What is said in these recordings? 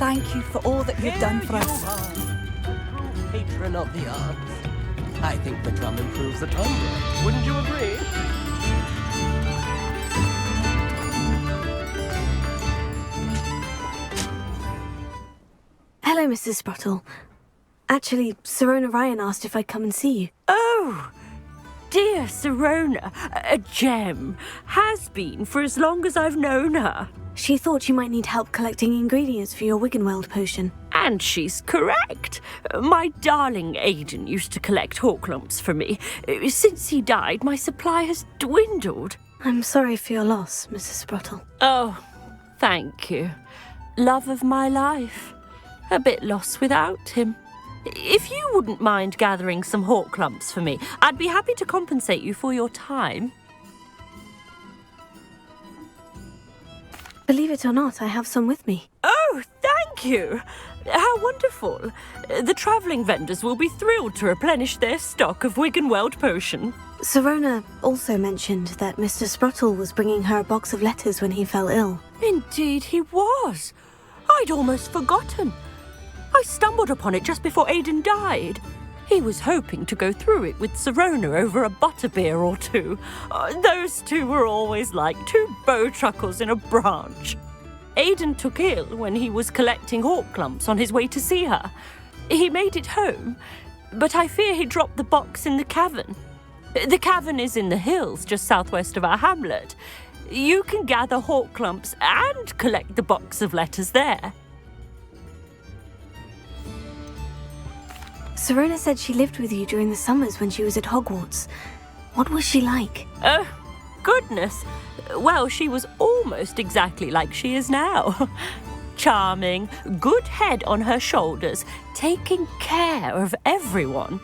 thank you for all that you've done for us. True patron of the arts. I think the drum improves the timbre. Wouldn't you agree? Hello, Mrs. Sprottle. Actually, Sirona Ryan asked if I'd come and see you. Oh, dear Sirona, a gem. Has been for as long as I've known her. She thought you might need help collecting ingredients for your Wiggenweld potion. And she's correct. My darling Aidan used to collect Horklumps for me. Since he died, my supply has dwindled. I'm sorry for your loss, Mrs. Sprottle. Oh, thank you. Love of my life. A bit lost without him. If you wouldn't mind gathering some Horklumps for me, I'd be happy to compensate you for your time. Believe it or not, I have some with me. Oh, thank you. How wonderful. The travelling vendors will be thrilled to replenish their stock of Wiggenweld potion. Sirona also mentioned that Mr. Sprottle was bringing her a box of letters when he fell ill. Indeed he was. I'd almost forgotten. I stumbled upon it just before Aidan died. He was hoping to go through it with Sirona over a butterbeer or two. Those two were always like two bowtruckles in a branch. Aidan took ill when he was collecting Horklumps on his way to see her. He made it home, but I fear he dropped the box in the cavern. The cavern is in the hills just southwest of our hamlet. You can gather Horklumps and collect the box of letters there. Sirona said she lived with you during the summers when she was at Hogwarts. What was she like? Oh, goodness. Well, she was almost exactly like she is now. Charming, good head on her shoulders, taking care of everyone.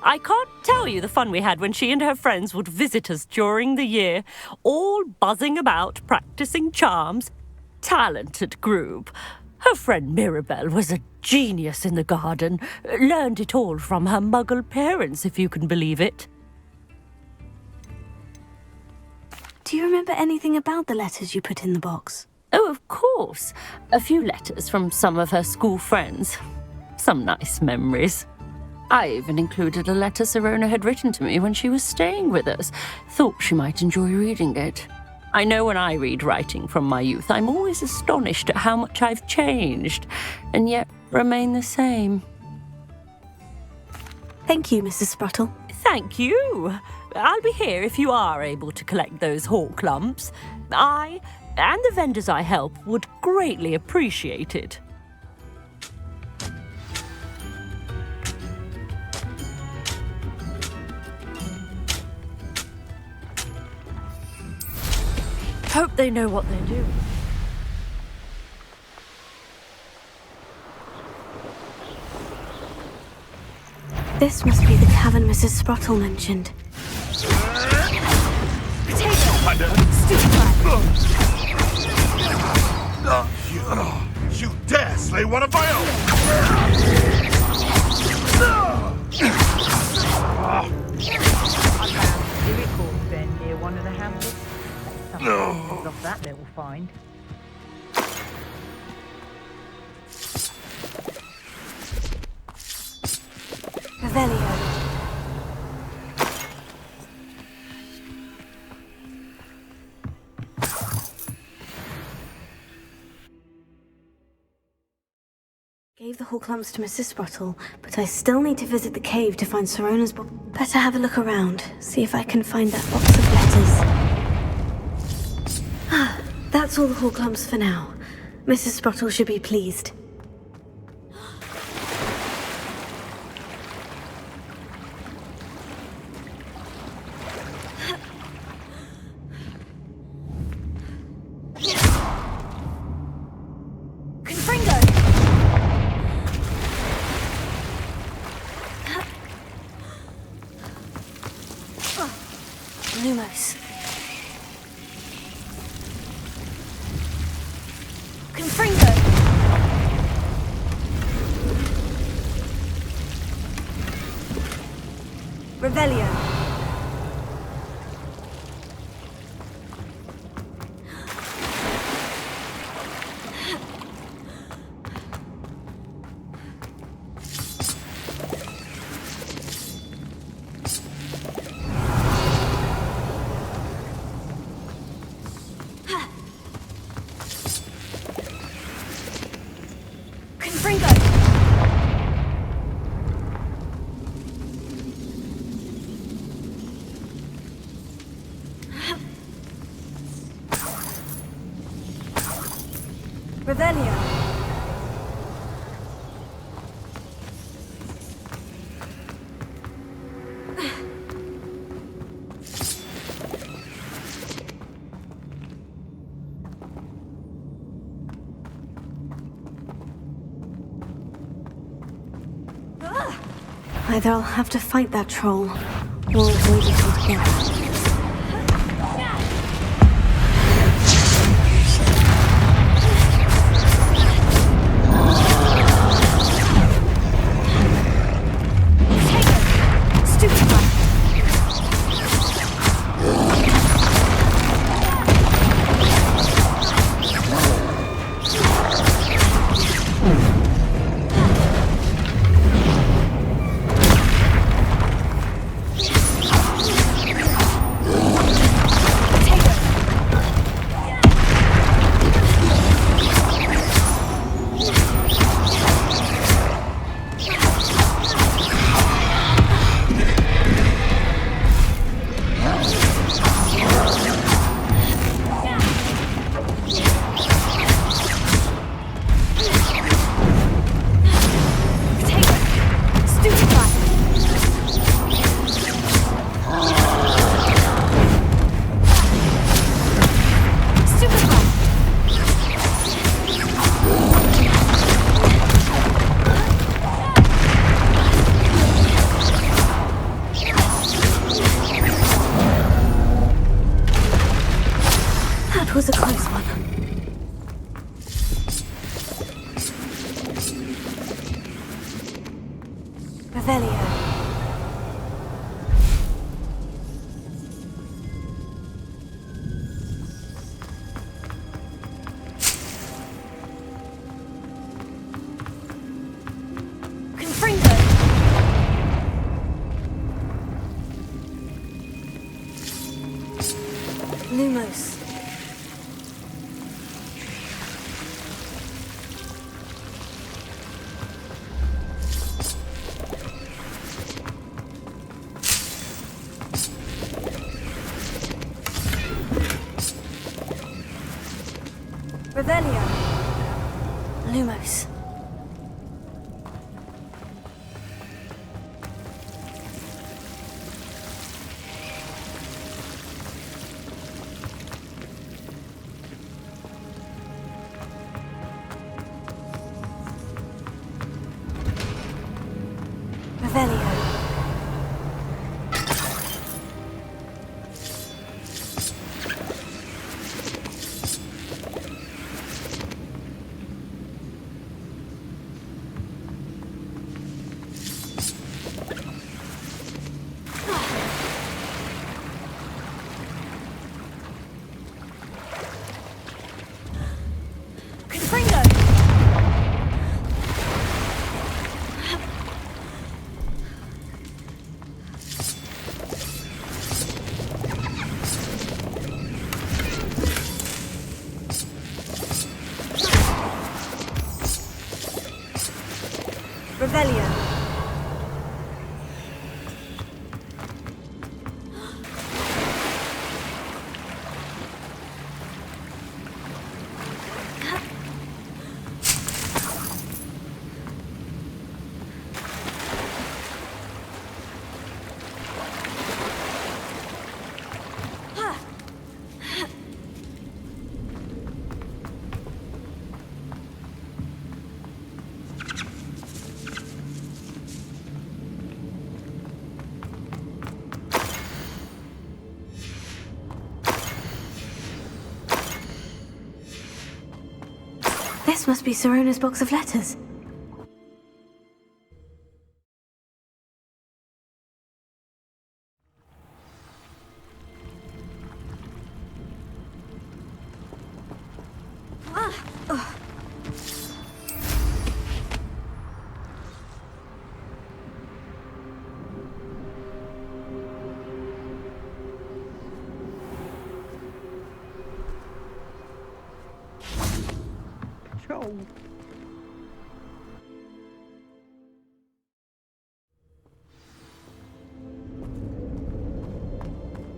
I can't tell you the fun we had when she and her friends would visit us during the year, all buzzing about, practicing charms. Talented group. Her friend Mirabelle was a genius in the garden. Learned it all from her muggle parents, if you can believe it. Do you remember anything about the letters you put in the box? Oh, of course. A few letters from some of her school friends. Some nice memories. I even included a letter Sirona had written to me when she was staying with us. Thought she might enjoy reading it. I know when I read writing from my youth, I'm always astonished at how much I've changed, and yet remain the same. Thank you, Mrs. Sprottle. Thank you. I'll be here if you are able to collect those Horklumps. I, and the vendors I help, would greatly appreciate it. Hope they know what they're doing. This must be the cavern Mrs. Sprottle mentioned. You dare slay one of my own! I found a miracle then near one of the hamlets. Something off that little find. Revelio. Gave the Horklumps to Mrs. Sprottle, but I still need to visit the cave to find Sirona's book. Better have a look around, see if I can find that box of letters. Ah, that's all the Horklumps for now. Mrs. Sprottle should be pleased. Lumos. Confringo. Revelio. Revelio. Either I'll have to fight that troll, or avoid it altogether. Was a close one. Revelio. Confringo. Lumos. Revelio. Lumos. Revelio. Revelio. This must be Sorona's box of letters.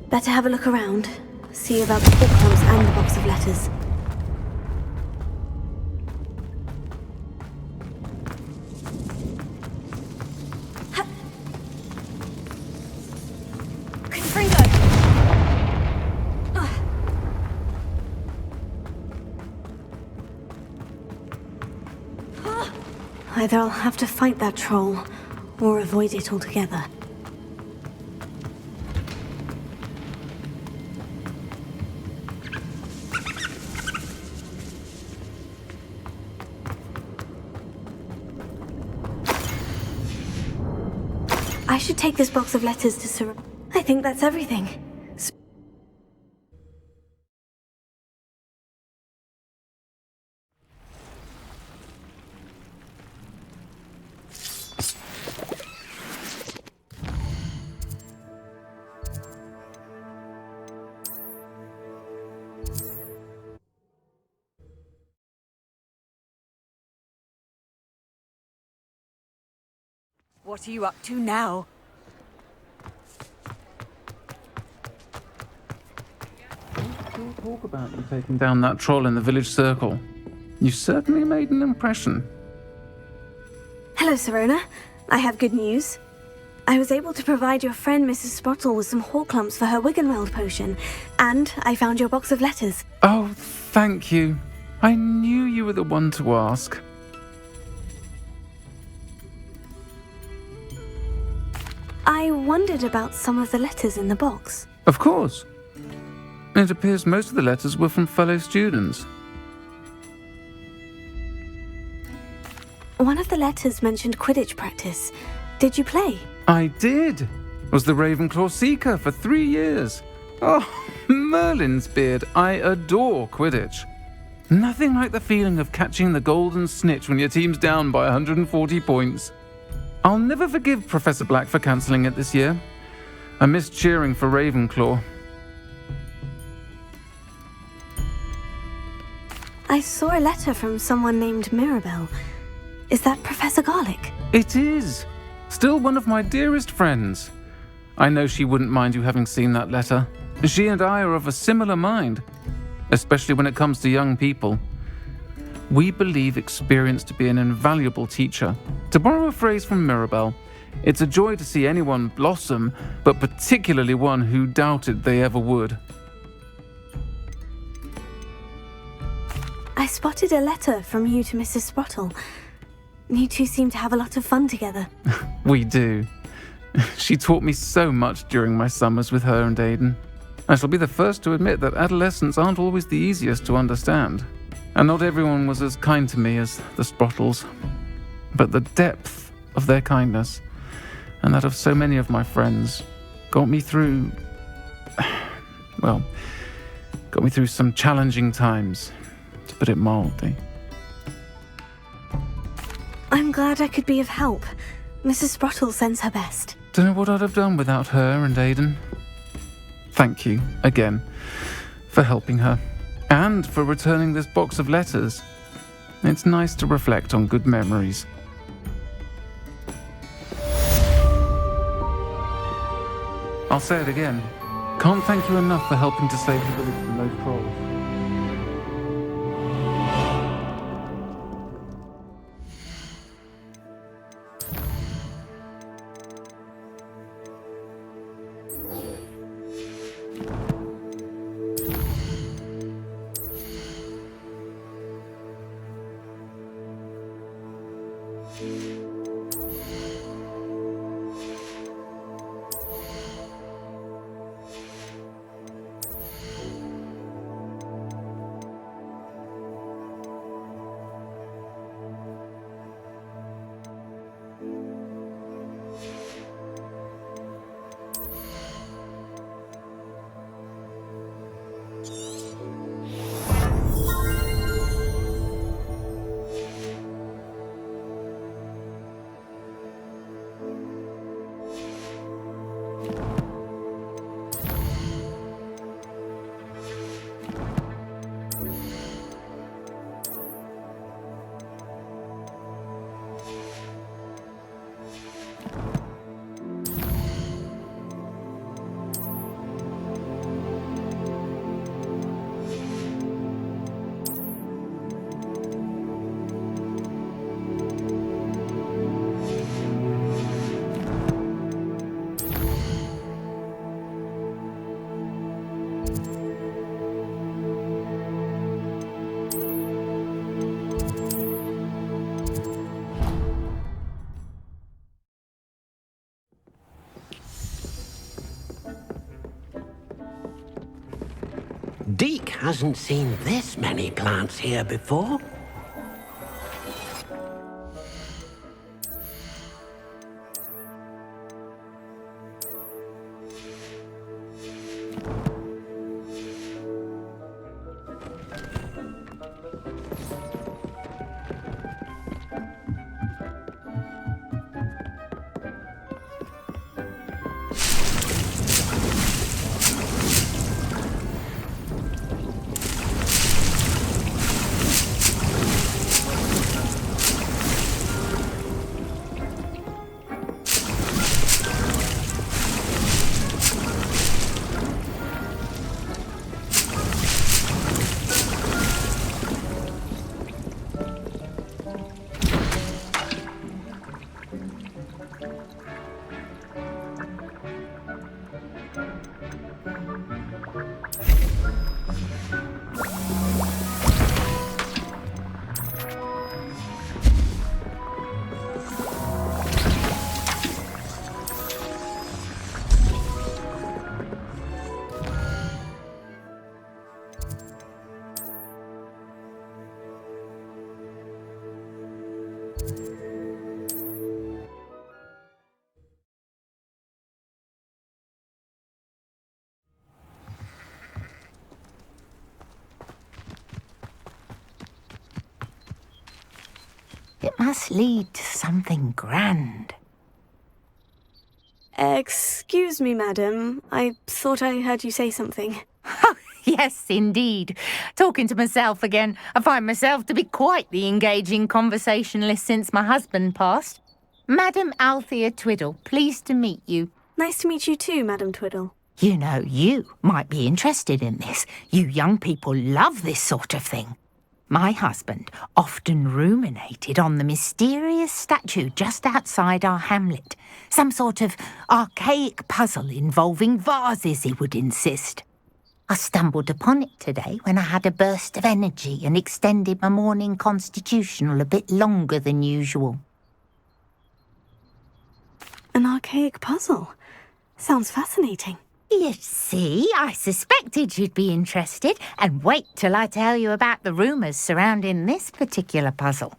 Better have a look around. See about the bookclubs and the box of letters. Either I'll have to fight that troll, or avoid it altogether. I should take this box of letters to Sir... I think that's everything. What are you up to now? Still talk about you taking down that troll in the village circle. You certainly made an impression. Hello, Sirona. I have good news. I was able to provide your friend Mrs. Sprottle with some Horklumps for her Wiggenweld potion, and I found your box of letters. Oh, thank you. I knew you were the one to ask. I wondered about some of the letters in the box. Of course. It appears most of the letters were from fellow students. One of the letters mentioned Quidditch practice. Did you play? I did. Was the Ravenclaw Seeker for 3 years. Oh, Merlin's beard. I adore Quidditch. Nothing like the feeling of catching the golden snitch when your team's down by 140 points. I'll never forgive Professor Black for cancelling it this year. I missed cheering for Ravenclaw. I saw a letter from someone named Mirabelle. Is that Professor Garlick? It is. Still one of my dearest friends. I know she wouldn't mind you having seen that letter. She and I are of a similar mind, especially when it comes to young people. We believe experience to be an invaluable teacher. To borrow a phrase from Mirabelle, it's a joy to see anyone blossom, but particularly one who doubted they ever would. I spotted a letter from you to Mrs. Sprottle. You two seem to have a lot of fun together. We do. She taught me so much during my summers with her and Aiden. I shall be the first to admit that adolescents aren't always the easiest to understand. And not everyone was as kind to me as the Sprottles. But the depth of their kindness, and that of so many of my friends, got me through some challenging times, to put it mildly. I'm glad I could be of help. Mrs. Sprottle sends her best. Don't know what I'd have done without her and Aiden. Thank you, again, for helping her, and for returning this box of letters. It's nice to reflect on good memories. I'll say it again. Can't thank you enough for helping to save the village from those trolls. Deke hasn't seen this many plants here before. It must lead to something grand. Excuse me, madam. I thought I heard you say something. Oh, yes, indeed. Talking to myself again. I find myself to be quite the engaging conversationalist since my husband passed. Madam Althea Twiddle, pleased to meet you. Nice to meet you too, Madam Twiddle. You know, you might be interested in this. You young people love this sort of thing. My husband often ruminated on the mysterious statue just outside our hamlet. Some sort of archaic puzzle involving vases, he would insist. I stumbled upon it today when I had a burst of energy and extended my morning constitutional a bit longer than usual. An archaic puzzle. Sounds fascinating. You see, I suspected you'd be interested, and wait till I tell you about the rumours surrounding this particular puzzle.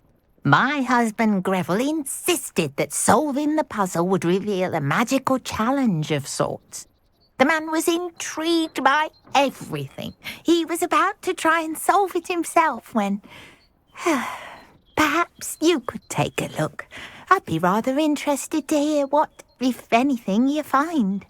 My husband Greville insisted that solving the puzzle would reveal a magical challenge of sorts. The man was intrigued by everything. He was about to try and solve it himself when... Perhaps you could take a look. I'd be rather interested to hear what, if anything, you find.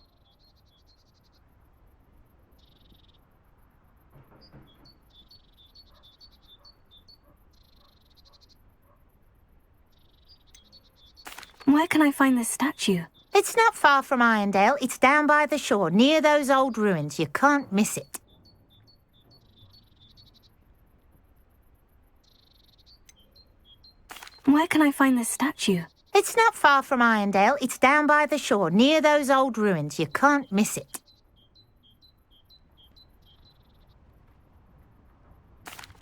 Where can I find this statue? It's not far from Irondale. It's down by the shore, near those old ruins. You can't miss it. Where can I find this statue? It's not far from Irondale. It's down by the shore, near those old ruins. You can't miss it.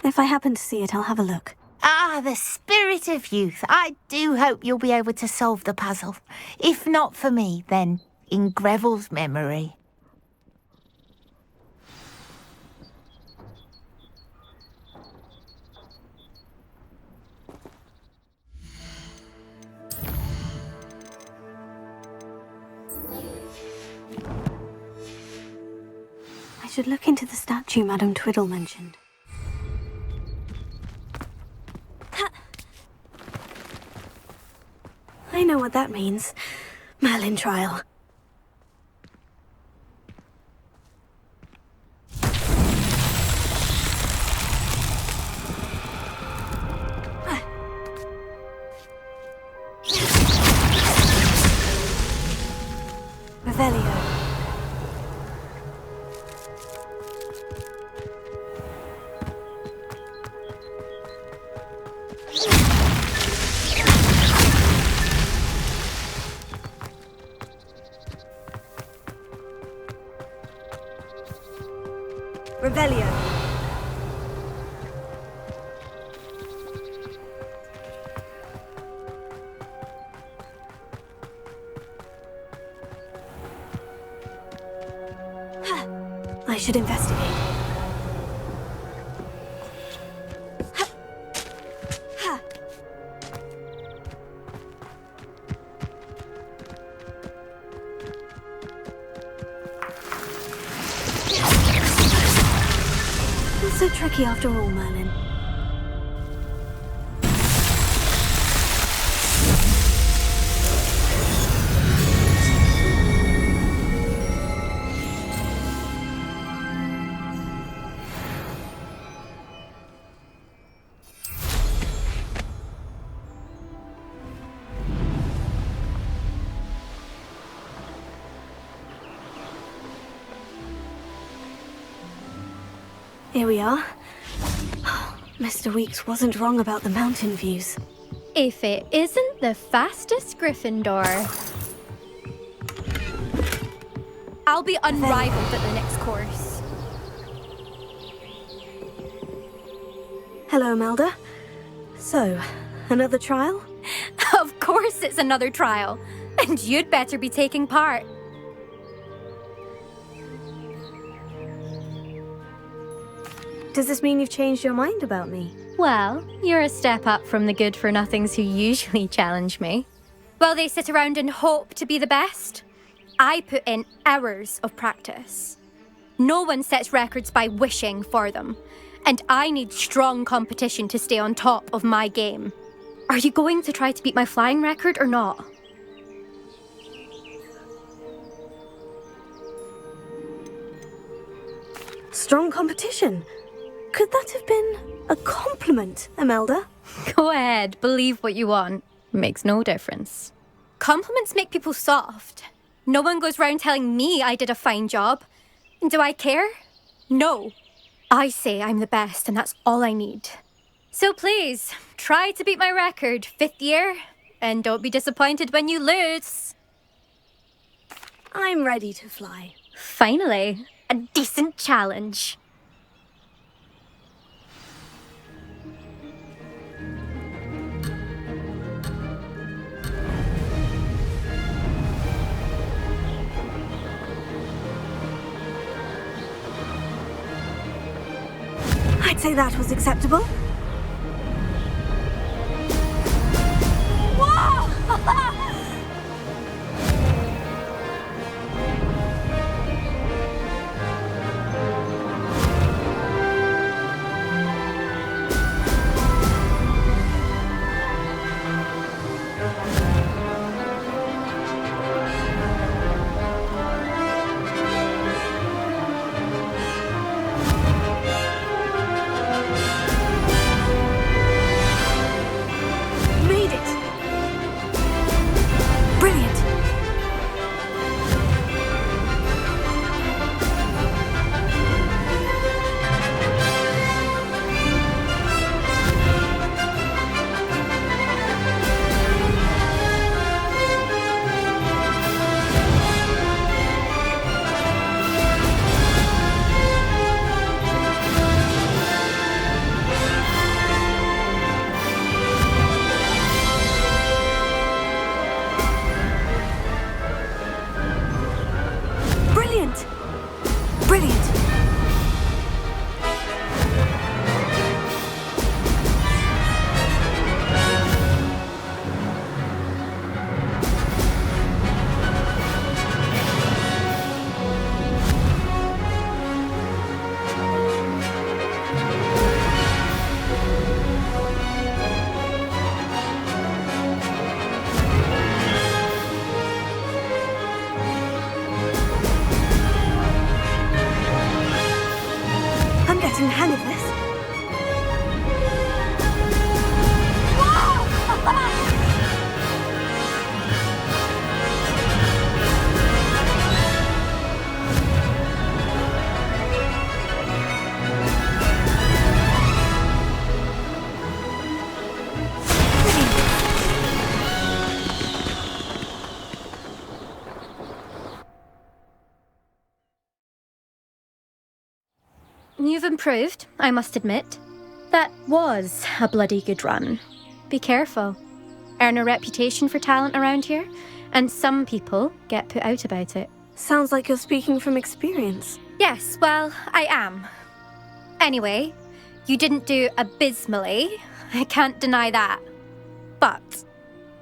If I happen to see it, I'll have a look. Ah, the spirit of youth. I do hope you'll be able to solve the puzzle. If not for me, then in Greville's memory. I should look into the statue Madam Twiddle mentioned. I know what that means. Merlin trial. Revelio. Revelio. I should investigate. so tricky after all, Merlin. Here we are. Mr. Weeks wasn't wrong about the mountain views. If it isn't the fastest Gryffindor. I'll be unrivaled at the next course. Hello, Imelda. So, another trial? Of course it's another trial. And you'd better be taking part. Does this mean you've changed your mind about me? Well, you're a step up from the good-for-nothings who usually challenge me. While they sit around and hope to be the best, I put in hours of practice. No one sets records by wishing for them, and I need strong competition to stay on top of my game. Are you going to try to beat my flying record or not? Strong competition? Could that have been a compliment, Imelda? Go ahead, believe what you want. Makes no difference. Compliments make people soft. No one goes round telling me I did a fine job. And do I care? No. I say I'm the best, and that's all I need. So please, try to beat my record, 5th year, and don't be disappointed when you lose. I'm ready to fly. Finally, a decent challenge. I'd say that was acceptable. Made it! Brilliant! Brilliant! Brilliant! I'm getting the hang of this. You've improved, I must admit. That was a bloody good run. Be careful. Earn a reputation for talent around here, and some people get put out about it. Sounds like you're speaking from experience. Yes, well, I am. Anyway, you didn't do abysmally. I can't deny that. But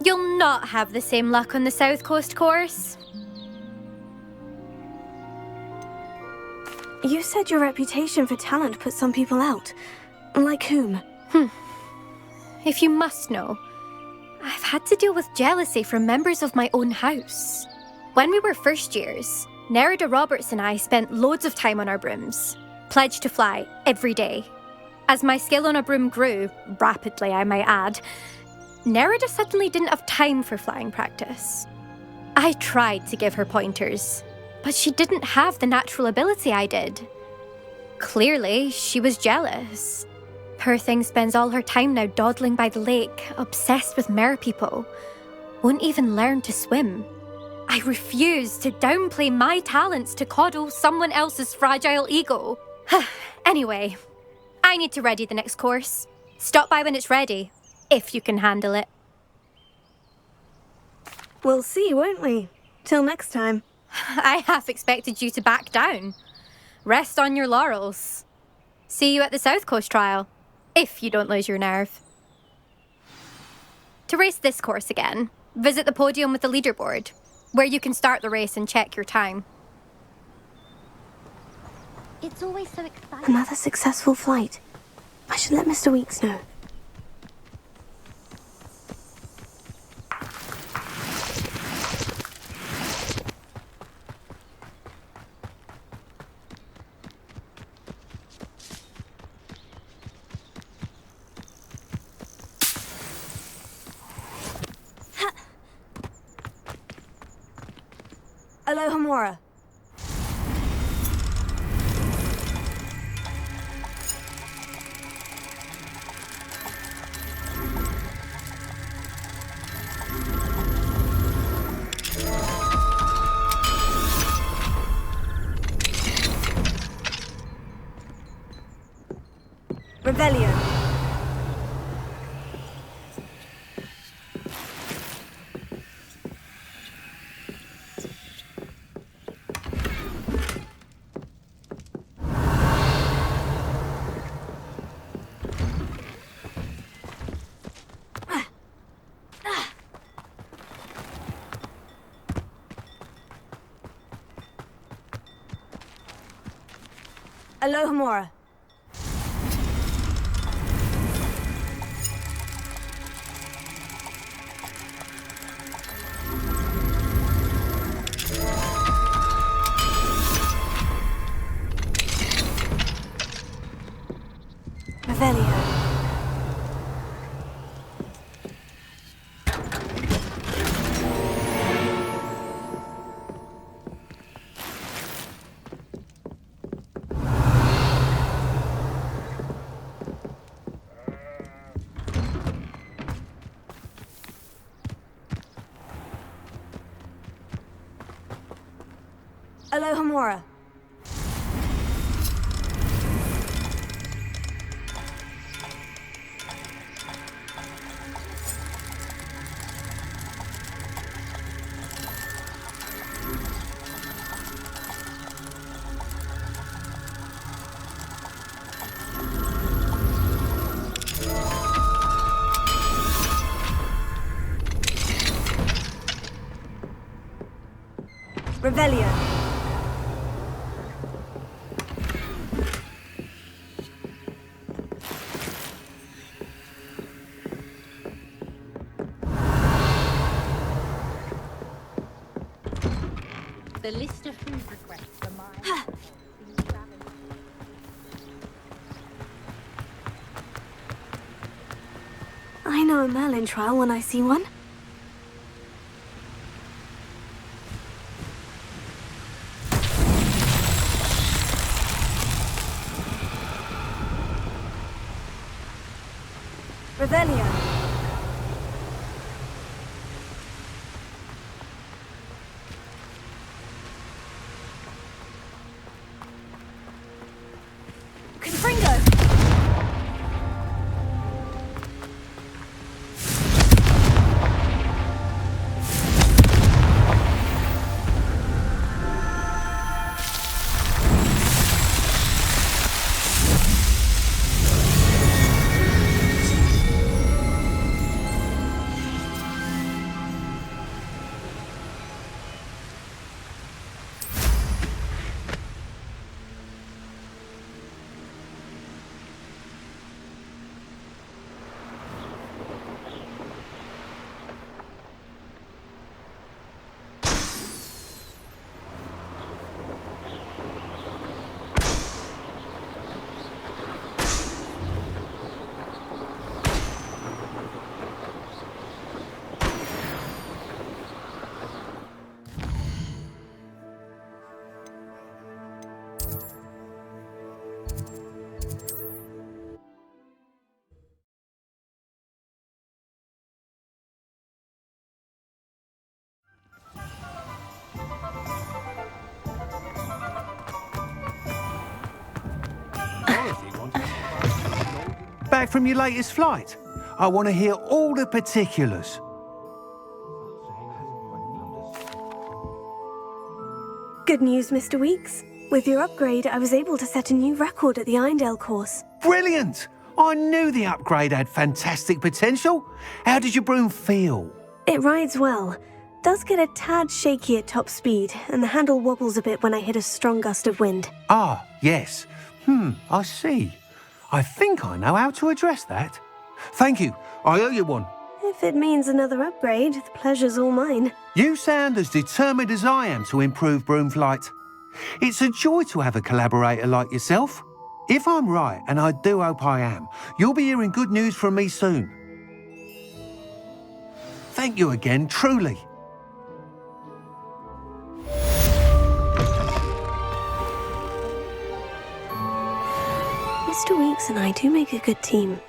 you'll not have the same luck on the South Coast course. You said your reputation for talent put some people out. Like whom? If you must know, I've had to deal with jealousy from members of my own house. When we were first years, Nerida Roberts and I spent loads of time on our brooms, pledged to fly every day. As my skill on a broom grew, rapidly I might add, Nerida suddenly didn't have time for flying practice. I tried to give her pointers, but she didn't have the natural ability I did. Clearly, she was jealous. Poor thing spends all her time now dawdling by the lake, obsessed with merpeople. Won't even learn to swim. I refuse to downplay my talents to coddle someone else's fragile ego. Anyway, I need to ready the next course. Stop by when it's ready, if you can handle it. We'll see, won't we? Till next time. I half expected you to back down. Rest on your laurels. See you at the South Coast trial, if you don't lose your nerve. To race this course again, visit the podium with the leaderboard, where you can start the race and check your time. It's always so exciting. Another successful flight. I should let Mr. Weeks know. Alohomora. Revelio. Alohomora. Revelio. Alohomora. Revelio. The list of food requests for mine. I know a Merlin trial when I see one. Revelio. Confringo. back from your latest flight? I want to hear all the particulars. Good news, Mr. Weeks. With your upgrade, I was able to set a new record at the Irondale course. Brilliant! I knew the upgrade had fantastic potential. How did your broom feel? It rides well. Does get a tad shaky at top speed, and the handle wobbles a bit when I hit a strong gust of wind. Ah, yes. I see. I think I know how to address that. Thank you. I owe you one. If it means another upgrade, the pleasure's all mine. You sound as determined as I am to improve broom flight. It's a joy to have a collaborator like yourself. If I'm right, and I do hope I am, you'll be hearing good news from me soon. Thank you again, truly. Mr. Weeks and I do make a good team.